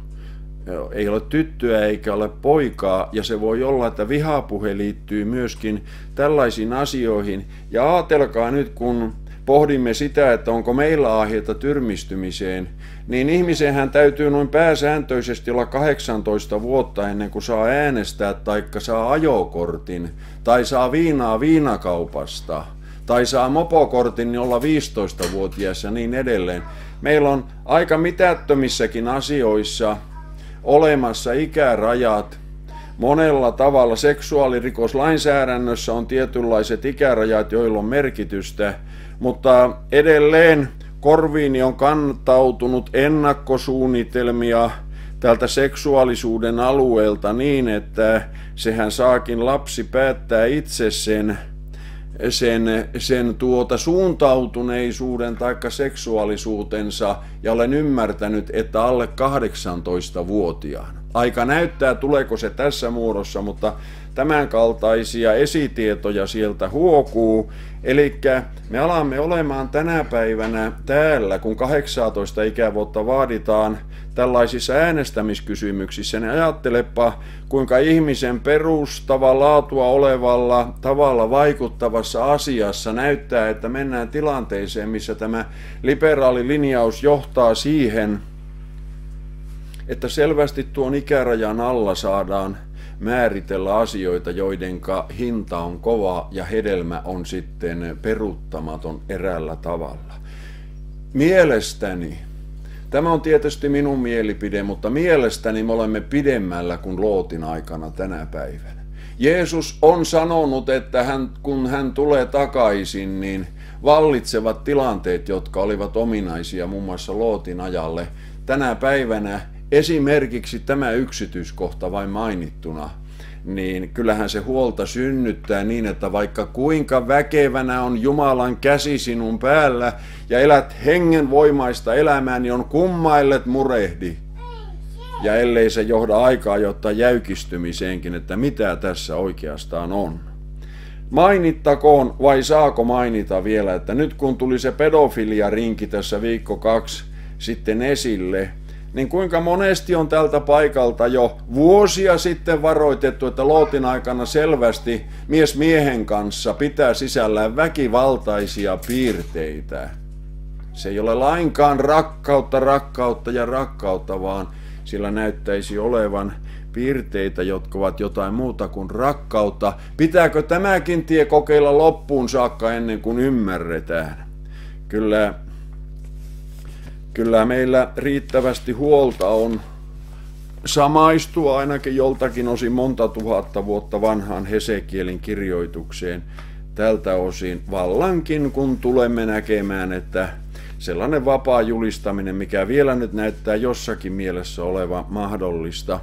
Ei ole tyttöä eikä ole poikaa, ja se voi olla, että vihapuhe liittyy myöskin tällaisiin asioihin. Ja ajatelkaa nyt, kun pohdimme sitä, että onko meillä aiheita tyrmistymiseen, niin ihmisenhän täytyy noin pääsääntöisesti olla 18 vuotta ennen kuin saa äänestää, taikka saa ajokortin, tai saa viinaa viinakaupasta, tai saa mopokortin niin olla 15-vuotias ja niin edelleen. Meillä on aika mitättömissäkin asioissa olemassa ikärajat. Monella tavalla seksuaalirikoslainsäädännössä on tietynlaiset ikärajat, joilla on merkitystä, mutta edelleen korviini on kantautunut ennakkosuunnitelmia tältä seksuaalisuuden alueelta niin, että sehän saakin lapsi päättää itse sen suuntautuneisuuden taikka seksuaalisuutensa, ja olen ymmärtänyt, että alle 18-vuotiaana. Aika näyttää, tuleeko se tässä muodossa, mutta tämän kaltaisia esitietoja sieltä huokuu. Eli me alamme olemaan tänä päivänä täällä, kun 18 ikävuotta vaaditaan tällaisissa äänestämiskysymyksissä, niin ajattelepa, kuinka ihmisen perustava laatua olevalla tavalla vaikuttavassa asiassa näyttää, että mennään tilanteeseen, missä tämä liberaali linjaus johtaa siihen, että selvästi tuon ikärajan alla saadaan määritellä asioita, joidenka hinta on kova ja hedelmä on sitten peruuttamaton eräällä tavalla. Mielestäni, tämä on tietysti minun mielipide, mutta mielestäni me olemme pidemmällä kuin Lootin aikana tänä päivänä. Jeesus on sanonut, että kun hän tulee takaisin, niin vallitsevat tilanteet, jotka olivat ominaisia muun muassa Lootin ajalle, tänä päivänä esimerkiksi tämä yksityiskohta vain mainittuna, niin kyllähän se huolta synnyttää niin, että vaikka kuinka väkevänä on Jumalan käsi sinun päällä ja elät hengenvoimaista elämää, niin on kummaillet murehdi. Ja ellei se johda aikaa jotta jäykistymiseenkin, että mitä tässä oikeastaan on. Mainittakoon vai saako mainita vielä, että nyt kun tuli se pedofilia-rinki tässä viikko 2 sitten esille, niin kuinka monesti on tältä paikalta jo vuosia sitten varoitettu, että Lootin aikana selvästi mies miehen kanssa pitää sisällään väkivaltaisia piirteitä. Se ei ole lainkaan rakkautta, vaan sillä näyttäisi olevan piirteitä, jotka ovat jotain muuta kuin rakkautta. Pitääkö tämäkin tie kokeilla loppuun saakka ennen kuin ymmärretään? Kyllä meillä riittävästi huolta on samaistua ainakin joltakin osin monta tuhatta vuotta vanhaan Hesekielin kirjoitukseen tältä osin vallankin, kun tulemme näkemään, että sellainen vapaa julistaminen, mikä vielä nyt näyttää jossakin mielessä olevan mahdollista,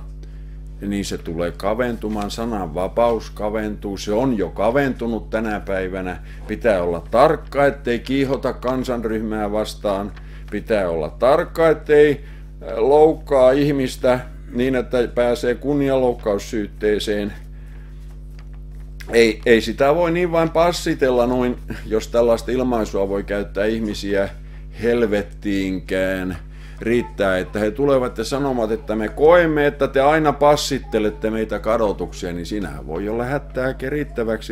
niin se tulee kaventumaan, sanan vapaus kaventuu, se on jo kaventunut tänä päivänä, pitää olla tarkka, ettei kiihota kansanryhmää vastaan, pitää olla tarkka, ettei loukkaa ihmistä niin, että pääsee kunnianloukkaussyytteeseen. Ei sitä voi niin vain passitella noin, jos tällaista ilmaisua voi käyttää ihmisiä helvettiinkään. Riittää, että he tulevat ja sanovat, että me koemme, että te aina passittelette meitä kadotukseen, niin siinähän voi olla hätää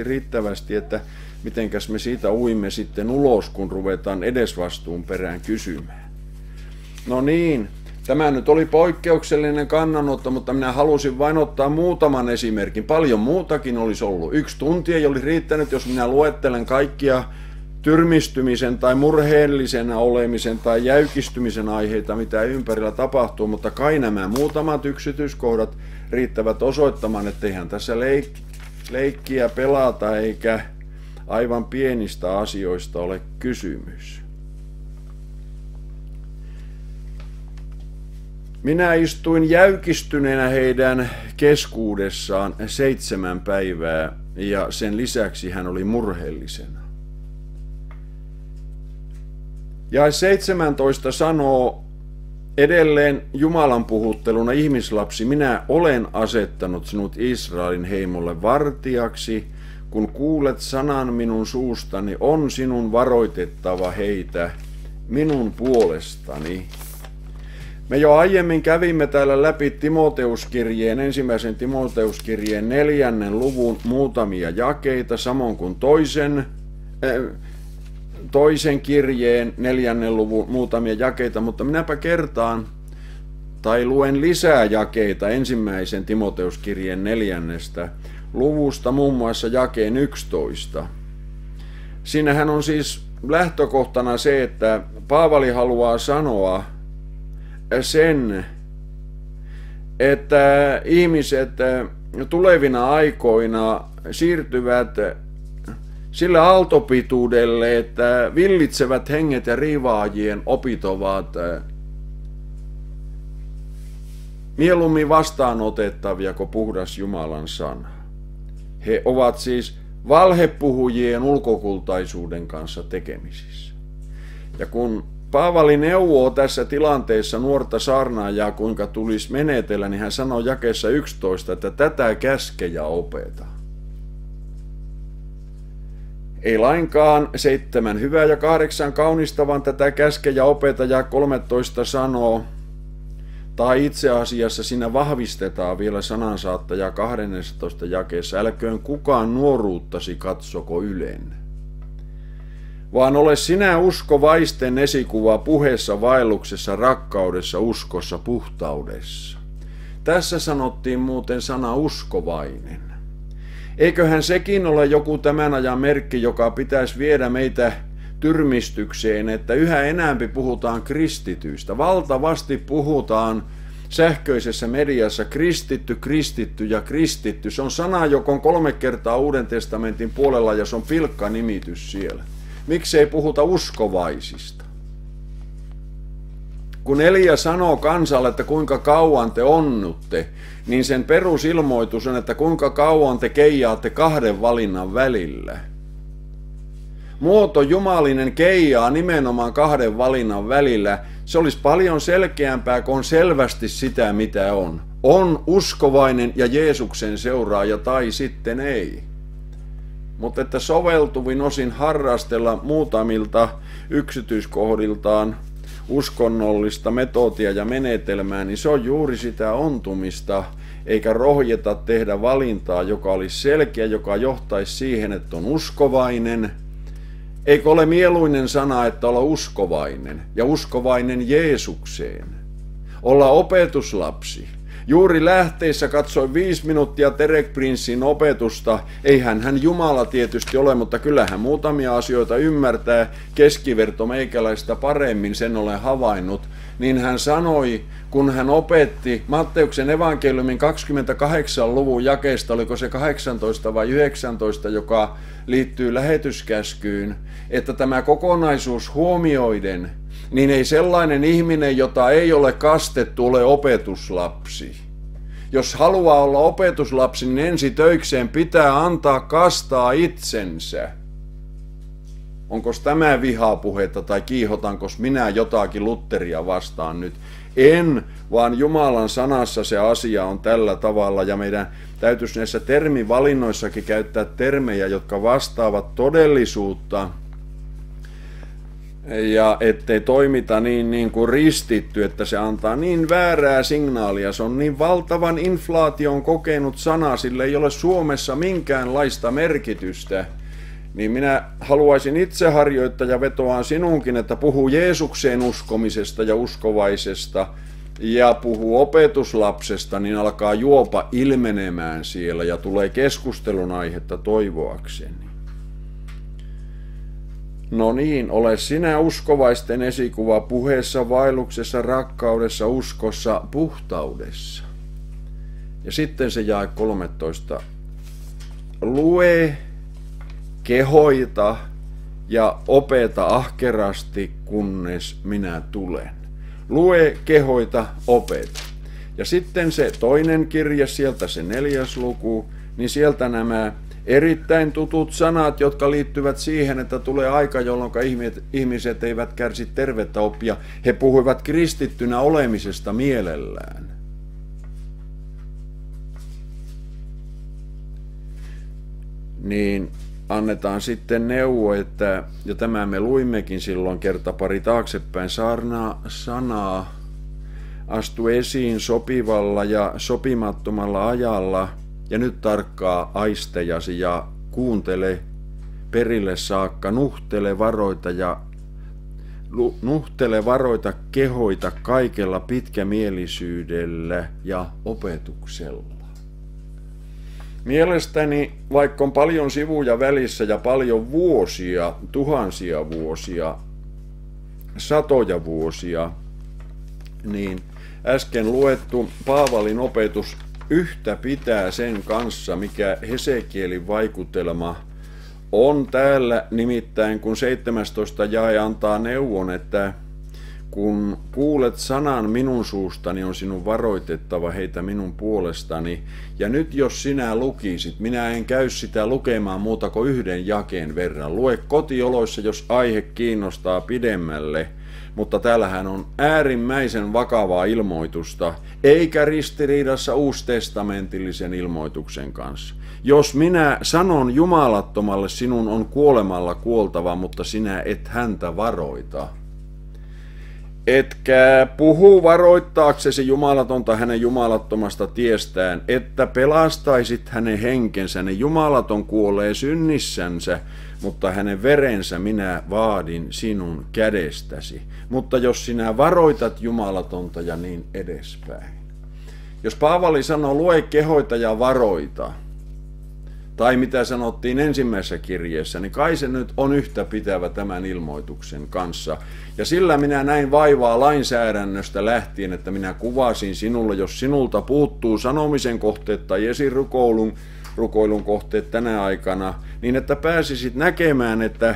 riittävästi, että mitenkäs me siitä uimme sitten ulos, kun ruvetaan edesvastuun perään kysymään. No niin, tämä nyt oli poikkeuksellinen kannanotto, mutta minä halusin vain ottaa muutaman esimerkin. Paljon muutakin olisi ollut. 1 tunti ei olisi riittänyt, jos minä luettelen kaikkia tyrmistymisen tai murheellisena olemisen tai jäykistymisen aiheita, mitä ympärillä tapahtuu, mutta kai nämä muutamat yksityiskohdat riittävät osoittamaan, että eihän tässä leikkiä pelata eikä aivan pienistä asioista ole kysymys. Minä istuin jäykistyneenä heidän keskuudessaan 7 päivää ja sen lisäksi hän oli murheellisena. Jae 17 sanoo edelleen Jumalan puhutteluna: ihmislapsi, minä olen asettanut sinut Israelin heimolle vartijaksi. Kun kuulet sanan minun suustani, on sinun varoitettava heitä minun puolestani. Me jo aiemmin kävimme täällä läpi Timoteuskirjeen, 1. Timoteuskirjeen 4. luvun muutamia jakeita, samoin kuin toisen kirjeen 4. luvun muutamia jakeita, mutta minäpä kertaan tai luen lisää jakeita 1. Timoteuskirjeen 4. luvusta, muun muassa jakeen 11. Siinähän on siis lähtökohtana se, että Paavali haluaa sanoa sen, että ihmiset tulevina aikoina siirtyvät sille aaltopituudelle, että villitsevät henget ja riivaajien opit ovat mieluummin vastaanotettavia kuin puhdas Jumalan sana. He ovat siis valhepuhujien ulkokultaisuuden kanssa tekemisissä. Ja kun Paavali neuvoo tässä tilanteessa nuorta saarnaajaa, kuinka tulisi menetellä, niin hän sanoo jakeessa 11, että tätä käske ja opeta. Ei lainkaan 7 hyvää ja 8 kaunista, vaan tätä käske ja opeta, ja 13 sanoo, tai itse asiassa siinä vahvistetaan vielä sanansaattaja 12 jakeessa, älköön kukaan nuoruuttasi katsoko ylen, vaan ole sinä uskovaisten esikuva puheessa, vaelluksessa, rakkaudessa, uskossa, puhtaudessa. Tässä sanottiin muuten sana uskovainen. Eiköhän sekin ole joku tämän ajan merkki, joka pitäisi viedä meitä tyrmistykseen, että yhä enemmän puhutaan kristityistä. Valtavasti puhutaan sähköisessä mediassa kristitty, kristitty ja kristitty. Se on sana, joka on 3 kertaa Uuden testamentin puolella ja se on pilkka nimitys siellä. Miksi ei puhuta uskovaisista? Kun Elia sanoo kansalle, että kuinka kauan te onnutte, niin sen perusilmoitus on, että kuinka kauan te keijaatte 2 valinnan välillä. Muoto jumalinen keijaa nimenomaan 2 valinnan välillä. Se olisi paljon selkeämpää, kun on selvästi sitä, mitä on. On uskovainen ja Jeesuksen seuraaja tai sitten ei. Mutta että soveltuvin osin harrastella muutamilta yksityiskohdiltaan uskonnollista metodia ja menetelmää, niin se on juuri sitä ontumista, eikä rohjeta tehdä valintaa, joka olisi selkeä, joka johtaisi siihen, että on uskovainen. Eikö ole mieluinen sana, että olla uskovainen ja uskovainen Jeesukseen? Olla opetuslapsi. Juuri lähteissä katsoin 5 minuuttia Derek Princein opetusta. Eihän hän Jumala tietysti ole, mutta kyllähän muutamia asioita ymmärtää keskiverto meikäläistä paremmin, sen olen havainnut. Niin hän sanoi, kun hän opetti Matteuksen evankeliumin 28 luvun jakeesta, oliko se 18 vai 19, joka liittyy lähetyskäskyyn, että tämä kokonaisuus huomioiden, niin ei sellainen ihminen, jota ei ole kastettu, ole opetuslapsi. Jos haluaa olla opetuslapsi, niin ensi töikseen pitää antaa kastaa itsensä. Onko tämä vihapuhetta tai kiihotanko minä jotakin Lutheria vastaan nyt? En, vaan Jumalan sanassa se asia on tällä tavalla ja meidän täytyisi näissä termivalinnoissakin käyttää termejä, jotka vastaavat todellisuutta ja ettei toimita niin kuin ristitty, että se antaa niin väärää signaalia. Se on niin valtavan inflaation kokenut sana, sillä ei ole Suomessa minkäänlaista merkitystä. Niin minä haluaisin itse harjoittaa ja vetoan sinunkin, että puhuu Jeesukseen uskomisesta ja uskovaisesta ja puhuu opetuslapsesta, niin alkaa juopa ilmenemään siellä ja tulee keskustelun aihetta toivoakseni. No niin, ole sinä uskovaisten esikuva puheessa, vaelluksessa, rakkaudessa, uskossa, puhtaudessa. Ja sitten se jae 13. Lue, kehoita ja opeta ahkerasti, kunnes minä tulen. Lue, kehoita, opeta. Ja sitten se toinen kirja, sieltä se 4. luku, niin sieltä nämä erittäin tutut sanat, jotka liittyvät siihen, että tulee aika, jolloin ihmiset eivät kärsi tervettä oppia. He puhuivat kristittynä olemisesta mielellään. Niin annetaan sitten neuvo, että, ja tämä me luimmekin silloin kerta pari taaksepäin, sanaa astu esiin sopivalla ja sopimattomalla ajalla, ja nyt tarkkaa aistejasi ja kuuntele perille saakka, nuhtele varoita, kehoita kaikella pitkämielisyydellä ja opetuksella. Mielestäni, vaikka on paljon sivuja välissä ja paljon vuosia, tuhansia vuosia, satoja vuosia, niin äsken luettu Paavalin opetus yhtä pitää sen kanssa, mikä Hesekielin vaikutelma on täällä, nimittäin kun 17 jae antaa neuvon, että kun kuulet sanan minun suustani, on sinun varoitettava heitä minun puolestani. Ja nyt jos sinä lukisit, minä en käy sitä lukemaan muuta kuin yhden jakeen verran. Lue kotioloissa, jos aihe kiinnostaa pidemmälle. Mutta täällähän on äärimmäisen vakavaa ilmoitusta, eikä ristiriidassa uustestamentillisen ilmoituksen kanssa. Jos minä sanon jumalattomalle, sinun on kuolemalla kuoltava, mutta sinä et häntä varoita. Etkä puhu varoittaaksesi jumalatonta hänen jumalattomasta tiestään, että pelastaisit hänen henkensä. Ne jumalaton kuolee synnissänsä, mutta hänen verensä minä vaadin sinun kädestäsi. Mutta jos sinä varoitat jumalatonta ja niin edespäin. Jos Paavali sanoo, lue, kehoita ja varoita, tai mitä sanottiin ensimmäisessä kirjeessä, niin kai se nyt on yhtä pitävä tämän ilmoituksen kanssa. Ja sillä minä näin vaivaa lainsäädännöstä lähtien, että minä kuvasin sinulle, jos sinulta puuttuu sanomisen kohteet tai esirukoilun kohteet tänä aikana, niin että pääsisit näkemään, että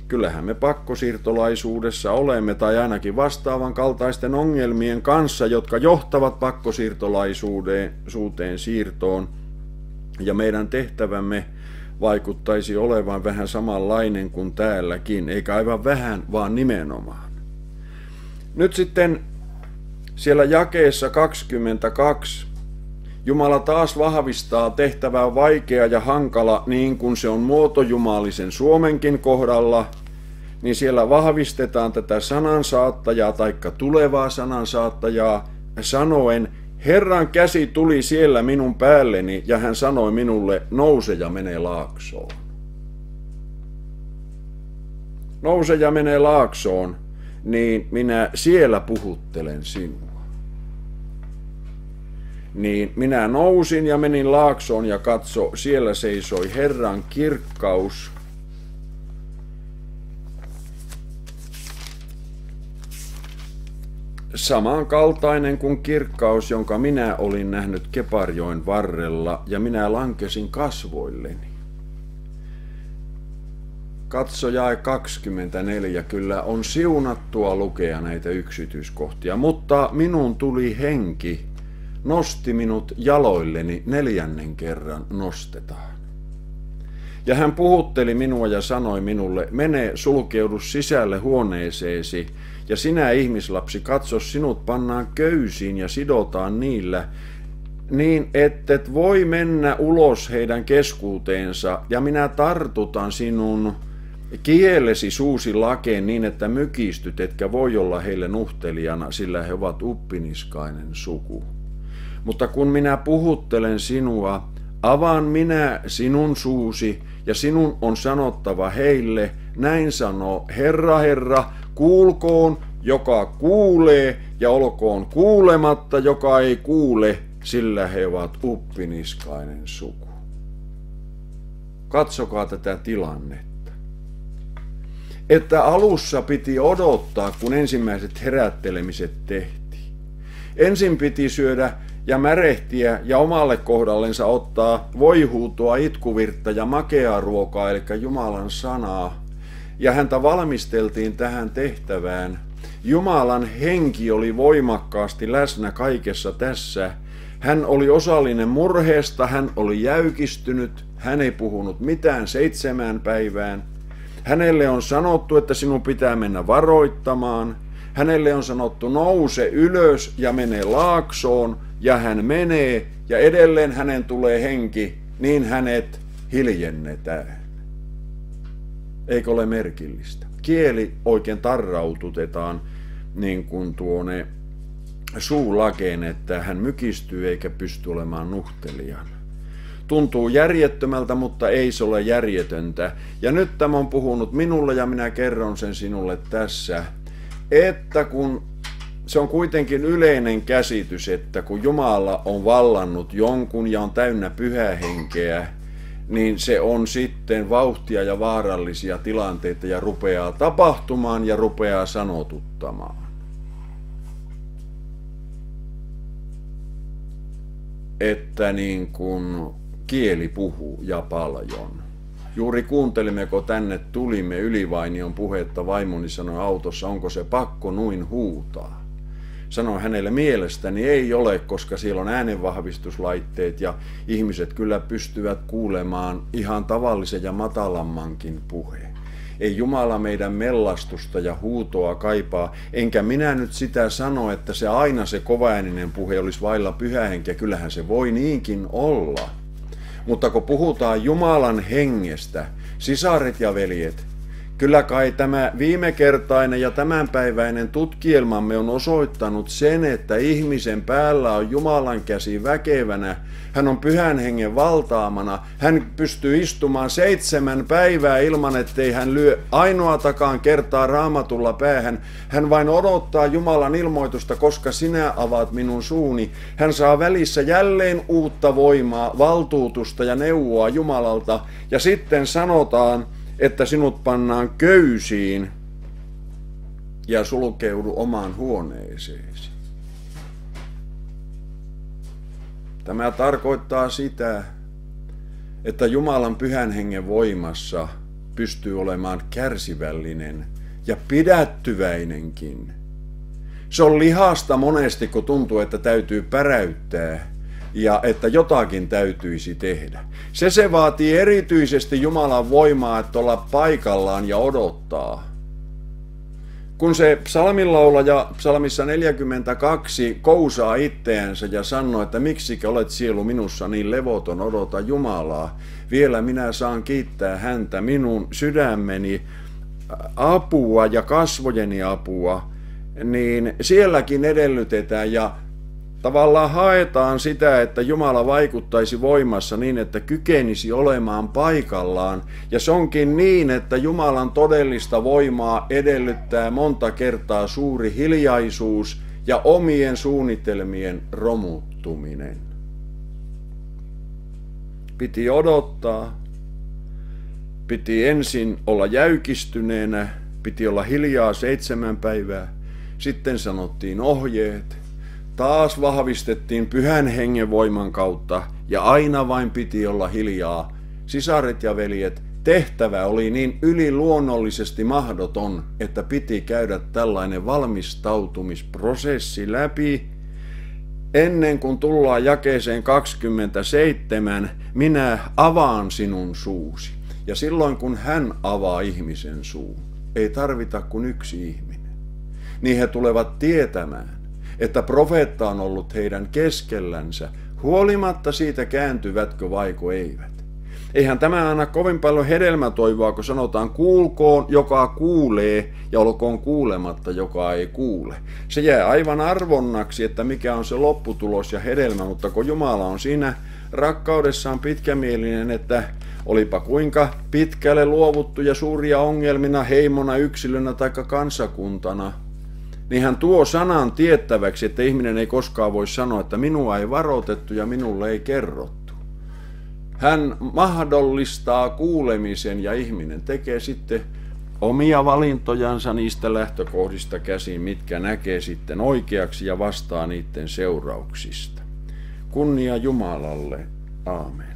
kyllähän me pakkosiirtolaisuudessa olemme, tai ainakin vastaavan kaltaisten ongelmien kanssa, jotka johtavat pakkosiirtolaisuuteen siirtoon. Ja meidän tehtävämme vaikuttaisi olevan vähän samanlainen kuin täälläkin, eikä aivan vähän, vaan nimenomaan. Nyt sitten siellä jakeessa 22 Jumala taas vahvistaa tehtävää vaikea ja hankala, niin kuin se on muotojumalisen Suomenkin kohdalla, niin siellä vahvistetaan tätä sanansaattajaa taikka tulevaa sanansaattajaa sanoen, Herran käsi tuli siellä minun päälleni ja hän sanoi minulle, nouse ja mene laaksoon. Nouse ja mene laaksoon, niin minä siellä puhuttelen sinua. Niin minä nousin ja menin laaksoon ja katso, siellä seisoi Herran kirkkaus. Samankaltainen kuin kirkkaus, jonka minä olin nähnyt Keparjoen varrella, ja minä lankesin kasvoilleni. Katso jae 24, kyllä on siunattua lukea näitä yksityiskohtia, mutta minun tuli henki, nosti minut jaloilleni, 4. kerran nostetaan. Ja hän puhutteli minua ja sanoi minulle, mene sulkeudu sisälle huoneeseesi, ja sinä ihmislapsi, katso, sinut pannaan köysiin ja sidotaan niillä, niin ettet voi mennä ulos heidän keskuuteensa, ja minä tartutan sinun kielesi suusi lakeen niin, että mykistyt, etkä voi olla heille nuhtelijana, sillä he ovat uppiniskainen suku. Mutta kun minä puhuttelen sinua, avaan minä sinun suusi, ja sinun on sanottava heille, näin sanoo Herra, Herra, kuulkoon, joka kuulee, ja olkoon kuulematta, joka ei kuule, sillä he ovat uppiniskainen suku. Katsokaa tätä tilannetta. Että alussa piti odottaa, kun ensimmäiset herättelemiset tehtiin. Ensin piti syödä ja märehtiä ja omalle kohdallensa ottaa voihuutoa, itkuvirttä ja makeaa ruokaa, eli Jumalan sanaa. Ja häntä valmisteltiin tähän tehtävään. Jumalan henki oli voimakkaasti läsnä kaikessa tässä. Hän oli osallinen murheesta, hän oli jäykistynyt, hän ei puhunut mitään 7 päivään. Hänelle on sanottu, että sinun pitää mennä varoittamaan. Hänelle on sanottu, nouse ylös ja mene laaksoon, ja hän menee, ja edelleen hänen tulee henki, niin hänet hiljennetään. Eikö ole merkillistä? Kieli oikein tarraututetaan niin kuin tuonne suulakeen, että hän mykistyy eikä pysty olemaan nuhtelijana. Tuntuu järjettömältä, mutta ei se ole järjetöntä. Ja nyt tämä on puhunut minulle ja minä kerron sen sinulle tässä, että kun se on kuitenkin yleinen käsitys, että kun Jumala on vallannut jonkun ja on täynnä pyhää henkeä, niin se on sitten vauhtia ja vaarallisia tilanteita ja rupeaa tapahtumaan ja rupeaa sanotuttamaan. Että niin kuin kieli puhuu ja paljon. Juuri kuuntelimmeko tänne tulimme Ylivainion puhetta, vaimoni sanoi autossa, onko se pakko noin huutaa. Sanoin hänelle, mielestäni ei ole, koska siellä on äänenvahvistuslaitteet ja ihmiset kyllä pystyvät kuulemaan ihan tavallisen ja matalammankin puheen. Ei Jumala meidän mellastusta ja huutoa kaipaa, enkä minä nyt sitä sano, että se aina se kovaääninen puhe olisi vailla Pyhää Henkeä, kyllähän se voi niinkin olla. Mutta kun puhutaan Jumalan hengestä, sisaret ja veljet, kyllä kai tämä viimekertainen ja tämänpäiväinen tutkielmamme on osoittanut sen, että ihmisen päällä on Jumalan käsi väkevänä, hän on Pyhän Hengen valtaamana, hän pystyy istumaan 7 päivää ilman, ettei hän lyö ainoatakaan kertaa Raamatulla päähän, hän vain odottaa Jumalan ilmoitusta, koska sinä avaat minun suuni, hän saa välissä jälleen uutta voimaa, valtuutusta ja neuvoa Jumalalta, ja sitten sanotaan, että sinut pannaan köysiin ja sulkeudu omaan huoneeseesi. Tämä tarkoittaa sitä, että Jumalan Pyhän Hengen voimassa pystyy olemaan kärsivällinen ja pidättyväinenkin. Se on lihasta monesti, kun tuntuu, että täytyy päräyttää ja että jotakin täytyisi tehdä. Se vaatii erityisesti Jumalan voimaa, että olla paikallaan ja odottaa. Kun se psalminlaulaja psalmissa 42 kousaa itseänsä ja sanoo, että miksikä olet sielu minussa niin levoton, odota Jumalaa. Vielä minä saan kiittää häntä, minun sydämeni apua ja kasvojeni apua, niin sielläkin edellytetään ja tavallaan haetaan sitä, että Jumala vaikuttaisi voimassa niin, että kykenisi olemaan paikallaan. Ja se onkin niin, että Jumalan todellista voimaa edellyttää monta kertaa suuri hiljaisuus ja omien suunnitelmien romuttuminen. Piti odottaa, piti ensin olla jäykistyneenä, piti olla hiljaa 7 päivää, sitten sanottiin ohjeet. Taas vahvistettiin Pyhän Hengen voiman kautta ja aina vain piti olla hiljaa. Sisaret ja veljet, tehtävä oli niin yliluonnollisesti mahdoton, että piti käydä tällainen valmistautumisprosessi läpi. Ennen kuin tullaan jakeeseen 27, minä avaan sinun suusi. Ja silloin kun hän avaa ihmisen suun, ei tarvita kuin yksi ihminen. Niin he tulevat tietämään, että profeetta on ollut heidän keskellänsä, huolimatta siitä kääntyvätkö vaiko eivät. Eihän tämä anna kovin paljon hedelmätoivoa, kun sanotaan kuulkoon, joka kuulee, ja olkoon kuulematta, joka ei kuule. Se jää aivan arvonnaksi, että mikä on se lopputulos ja hedelmä, mutta kun Jumala on siinä rakkaudessaan pitkämielinen, että olipa kuinka pitkälle luovuttu ja suuria ongelmina heimona, yksilönä tai kansakuntana, niin hän tuo sanan tiettäväksi, että ihminen ei koskaan voi sanoa, että minua ei varoitettu ja minulle ei kerrottu. Hän mahdollistaa kuulemisen ja ihminen tekee sitten omia valintojansa niistä lähtökohdista käsin, mitkä näkee sitten oikeaksi ja vastaa niiden seurauksista. Kunnia Jumalalle. Aamen.